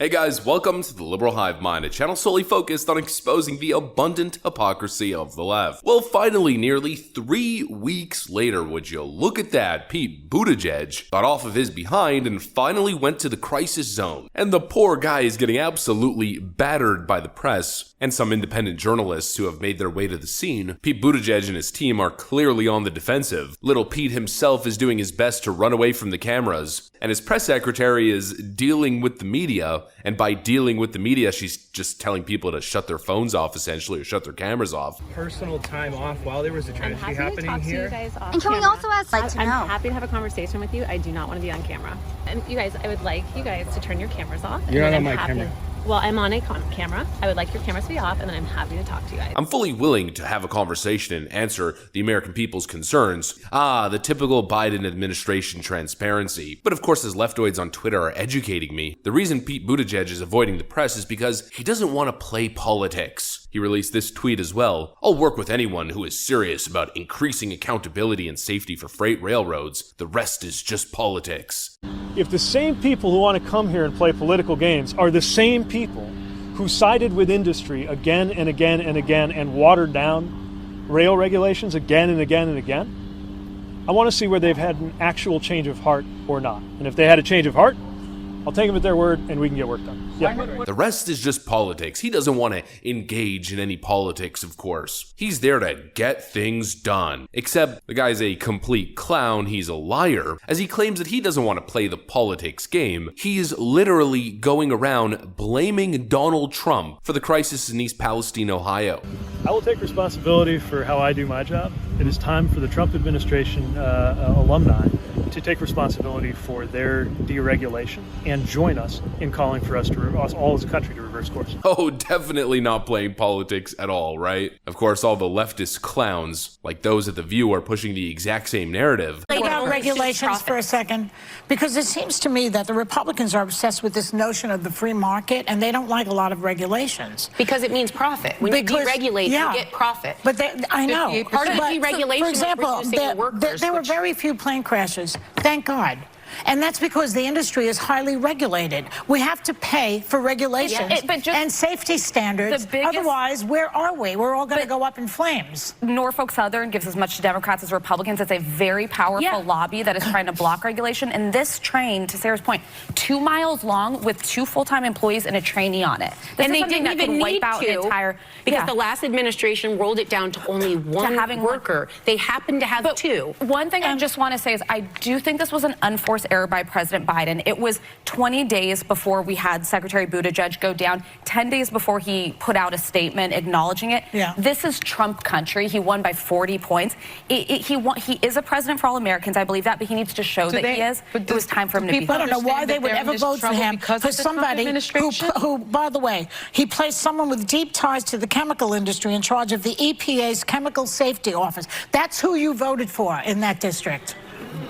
Hey guys, welcome to the Liberal Hive Mind, a channel solely focused on exposing the abundant hypocrisy of the left. Well, finally, nearly 3 weeks later, would you look at that, Pete Buttigieg got off of his behind and finally went to the crisis zone. And the poor guy is getting absolutely battered by the press and some independent journalists who have made their way to the scene. Pete Buttigieg and his team are clearly on the defensive. Little Pete himself is doing his best to run away from the cameras, and his press secretary is dealing with the media. And by dealing with the media, she's just telling people to shut their phones off, essentially, or shut their cameras off. Personal time off while there was a tragedy happening here. And can we also ask, I'm happy to have a conversation with you. I do not want to be on camera. And you guys, I would like you guys to turn your cameras off. You're not on my camera. Well, I'm on a camera. I would like your cameras to be off, and then I'm happy to talk to you guys. I'm fully willing to have a conversation and answer the American people's concerns. The typical Biden administration transparency. But of course, as leftoids on Twitter are educating me, the reason Pete Buttigieg is avoiding the press is because he doesn't want to play politics. He released this tweet as well. I'll work with anyone who is serious about increasing accountability and safety for freight railroads. The rest is just politics. If the same people who want to come here and play political games are the same people who sided with industry again and again and again and watered down rail regulations again and again and again, I want to see where they've had an actual change of heart or not. And if they had a change of heart, I'll take them at their word and we can get work done. Yeah. The rest is just politics. He doesn't want to engage in any politics, of course. He's there to get things done. Except the guy's a complete clown, he's a liar. As he claims that he doesn't want to play the politics game, he's literally going around blaming Donald Trump for the crisis in East Palestine, Ohio. I will take responsibility for how I do my job. It is time for the Trump administration alumni to take responsibility for their deregulation and join us in calling for us all as a country to reverse course. Oh, definitely not playing politics at all, right? Of course, all the leftist clowns, like those at The View, are pushing the exact same narrative. About regulations for a second, because it seems to me that the Republicans are obsessed with this notion of the free market, and they don't like a lot of regulations. Because it means profit. When you deregulate, you get profit. But I know. Part of the deregulation, for example, there were very few plane crashes. Thank God. And that's because the industry is highly regulated. We have to pay for regulations and safety standards. Otherwise, where are we? We're all going to go up in flames. Norfolk Southern gives as much to Democrats as Republicans. It's a very powerful lobby that is trying to block regulation. And this train, to Sarah's point, 2 miles long with 2 full-time employees and a trainee on it. And they didn't even need to, because the last administration rolled it down to only one worker. They happened to have 2. One thing I just want to say is I do think this was an unforced error by President Biden. It was 20 days before we had Secretary Buttigieg go down, 10 days before he put out a statement acknowledging it. This is Trump country. He won by 40 points. He is a president for all Americans, I believe that, but he needs to show that he is. It was time for him to be. I don't know why they would ever vote for him, for somebody who, by the way, he placed someone with deep ties to the chemical industry in charge of the EPA's Chemical Safety Office. That's who you voted for in that district.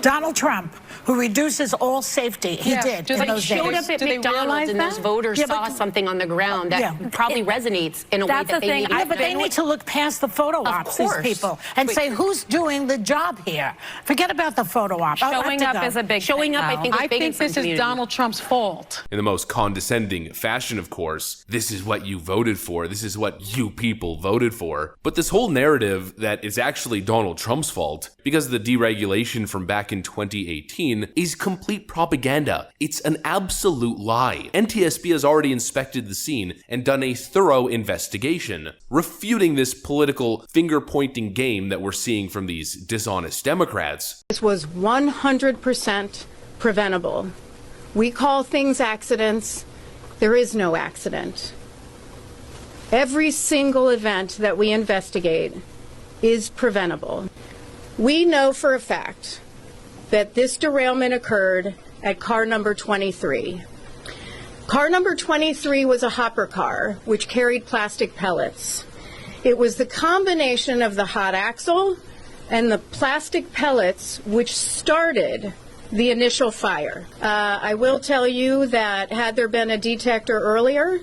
Donald Trump, who reduces all safety. He did in those days. Showed up at McDonald's and those voters saw something on the ground that probably resonates in a way that they need. But they need to look past the photo ops, these people, and say, who's doing the job here? Forget about the photo op. Showing up is a big thing. I think this is Donald Trump's fault. In the most condescending fashion, of course. This is what you voted for. This is what you people voted for. But this whole narrative that it's actually Donald Trump's fault because of the deregulation from back in 2018 is complete propaganda. It's an absolute lie. NTSB has already inspected the scene and done a thorough investigation, refuting this political finger-pointing game that we're seeing from these dishonest Democrats. This was 100% preventable. We call things accidents. There is no accident. Every single event that we investigate is preventable. We know for a fact that this derailment occurred at car number 23. Car number 23 was a hopper car which carried plastic pellets. It was the combination of the hot axle and the plastic pellets which started the initial fire. I will tell you that had there been a detector earlier,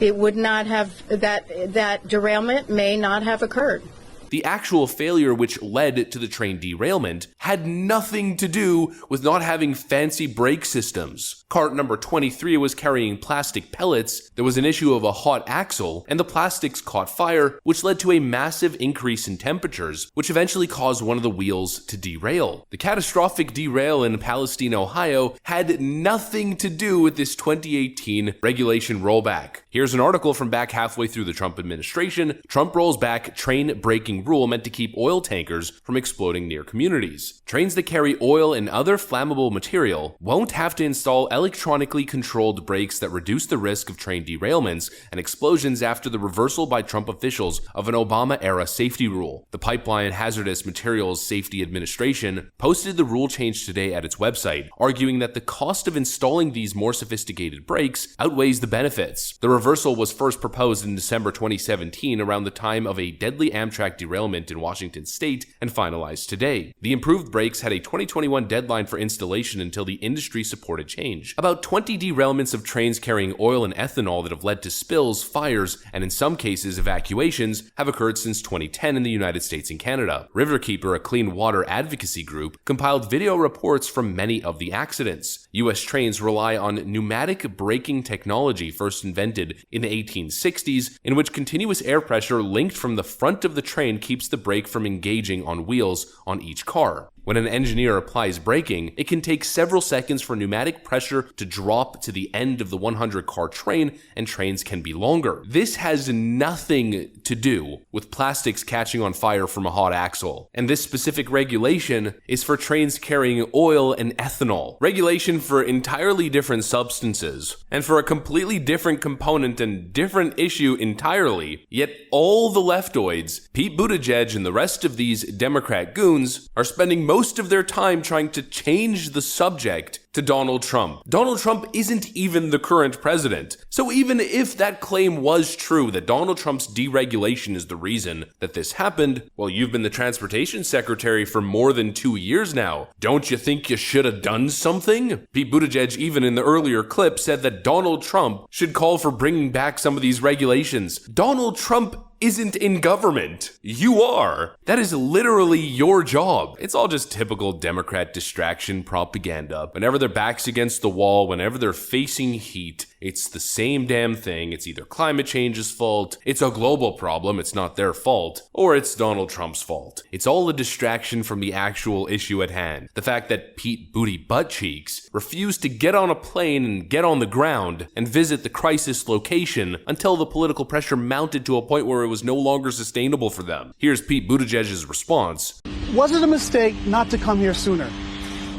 it would not have, that derailment may not have occurred. The actual failure which led to the train derailment had nothing to do with not having fancy brake systems. Cart number 23 was carrying plastic pellets, there was an issue of a hot axle, and the plastics caught fire, which led to a massive increase in temperatures, which eventually caused one of the wheels to derail. The catastrophic derail in Palestine, Ohio had nothing to do with this 2018 regulation rollback. Here's an article from back halfway through the Trump administration. Trump rolls back train braking rule meant to keep oil tankers from exploding near communities. Trains that carry oil and other flammable material won't have to install electronically controlled brakes that reduce the risk of train derailments and explosions after the reversal by Trump officials of an Obama-era safety rule. The Pipeline Hazardous Materials Safety Administration posted the rule change today at its website, arguing that the cost of installing these more sophisticated brakes outweighs the benefits. The reversal was first proposed in December 2017 around the time of a deadly Amtrak derailment in Washington state and finalized today. The improved brakes had a 2021 deadline for installation until the industry supported change. About 20 derailments of trains carrying oil and ethanol that have led to spills, fires, and in some cases evacuations have occurred since 2010 in the United States and Canada. Riverkeeper, a clean water advocacy group, compiled video reports from many of the accidents. U.S. trains rely on pneumatic braking technology first invented in the 1860s, in which continuous air pressure linked from the front of the train keeps the brake from engaging on wheels on each car. When an engineer applies braking, it can take several seconds for pneumatic pressure to drop to the end of the 100-car train, and trains can be longer. This has nothing to do with plastics catching on fire from a hot axle. And this specific regulation is for trains carrying oil and ethanol. Regulation for entirely different substances, and for a completely different component and different issue entirely. Yet all the leftoids, Pete Buttigieg and the rest of these Democrat goons, are spending most of their time trying to change the subject to Donald Trump. Donald Trump isn't even the current president. So even if that claim was true, that Donald Trump's deregulation is the reason that this happened, well, you've been the transportation secretary for more than 2 years now. Don't you think you should have done something? Pete Buttigieg, even in the earlier clip, said that Donald Trump should call for bringing back some of these regulations. Donald Trump isn't in government. You are. That is literally your job. It's all just typical Democrat distraction propaganda. Whenever their back's against the wall, whenever they're facing heat, it's the same damn thing. It's either climate change's fault, it's a global problem, it's not their fault, or it's Donald Trump's fault. It's all a distraction from the actual issue at hand. The fact that Pete Booty Buttcheeks refused to get on a plane and get on the ground and visit the crisis location until the political pressure mounted to a point where it was no longer sustainable for them. Here's Pete Buttigieg's response. Was it a mistake not to come here sooner?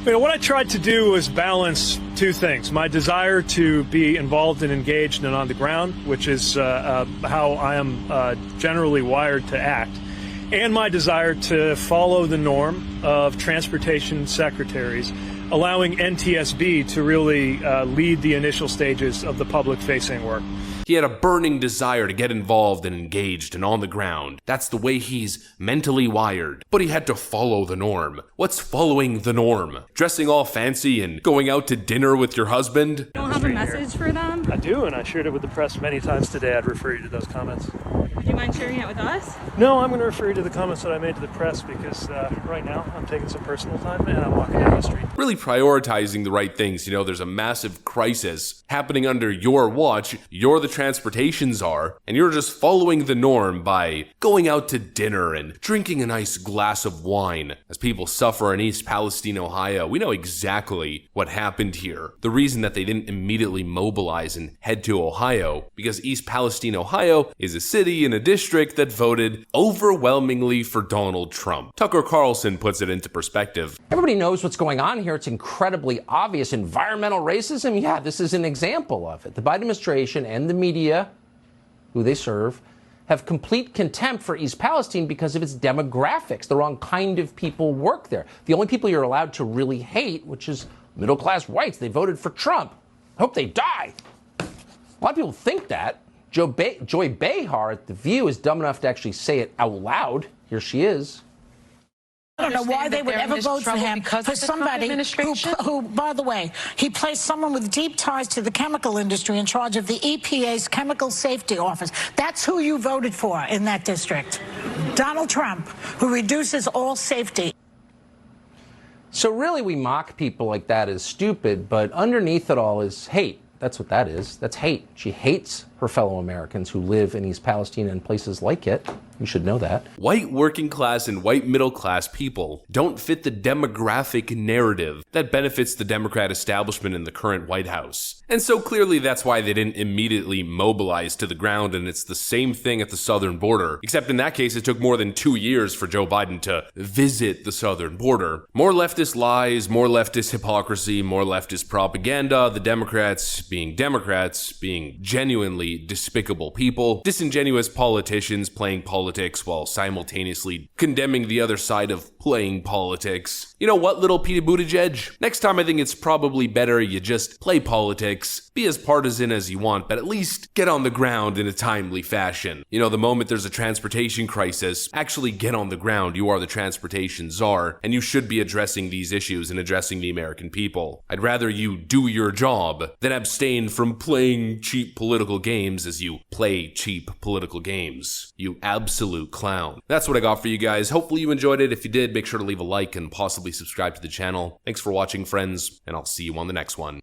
You know, what I tried to do was balance two things. My desire to be involved and engaged and on the ground, which is how I am generally wired to act, and my desire to follow the norm of transportation secretaries, allowing NTSB to really lead the initial stages of the public-facing work. He had a burning desire to get involved and engaged and on the ground. That's the way he's mentally wired. But he had to follow the norm. What's following the norm? Dressing all fancy and going out to dinner with your husband? You don't have a message for them? I do, and I shared it with the press many times today. I'd refer you to those comments. Would you mind sharing it with us? No, I'm going to refer you to the comments that I made to the press because right now I'm taking some personal time and I'm walking down the street. Really prioritizing the right things. You know, there's a massive crisis happening under your watch. You're the transportation czar, and you're just following the norm by going out to dinner and drinking a nice glass of wine. As people suffer in East Palestine, Ohio, we know exactly what happened here. The reason that they didn't immediately mobilize and head to Ohio, because East Palestine, Ohio is a city and a district that voted overwhelmingly for Donald Trump. Tucker Carlson puts it into perspective. Everybody knows what's going on here. It's incredibly obvious. Environmental racism, yeah, this is an example of it. The Biden administration and the media, who they serve, have complete contempt for East Palestine because of its demographics. The wrong kind of people work there. The only people you're allowed to really hate, which is middle-class whites, they voted for Trump. I hope they die. A lot of people think that. Joy Behar at The View is dumb enough to actually say it out loud. Here she is. I don't know why they would ever vote for him, for somebody who, by the way, he placed someone with deep ties to the chemical industry in charge of the EPA's Chemical Safety Office. That's who you voted for in that district. Donald Trump, who reduces all safety. So really, we mock people like that as stupid, but underneath it all is hate. That's what that is. That's hate. She hates her fellow Americans who live in East Palestine and places like it. You should know that. White working class and white middle class people don't fit the demographic narrative that benefits the Democrat establishment in the current White House. And so clearly that's why they didn't immediately mobilize to the ground, and it's the same thing at the southern border. Except in that case, it took more than 2 years for Joe Biden to visit the southern border. More leftist lies, more leftist hypocrisy, more leftist propaganda, the Democrats being genuinely despicable people, disingenuous politicians playing politics while simultaneously condemning the other side of playing politics. You know what, little Pete Buttigieg? Next time I think it's probably better you just play politics, be as partisan as you want, but at least get on the ground in a timely fashion. You know, the moment there's a transportation crisis, actually get on the ground. You are the transportation czar, and you should be addressing these issues and addressing the American people. I'd rather you do your job than abstain from playing cheap political games as you play cheap political games. You absolute clown. That's what I got for you guys. Hopefully you enjoyed it. If you did, make sure to leave a like and possibly subscribe to the channel. Thanks for watching, friends, and I'll see you on the next one.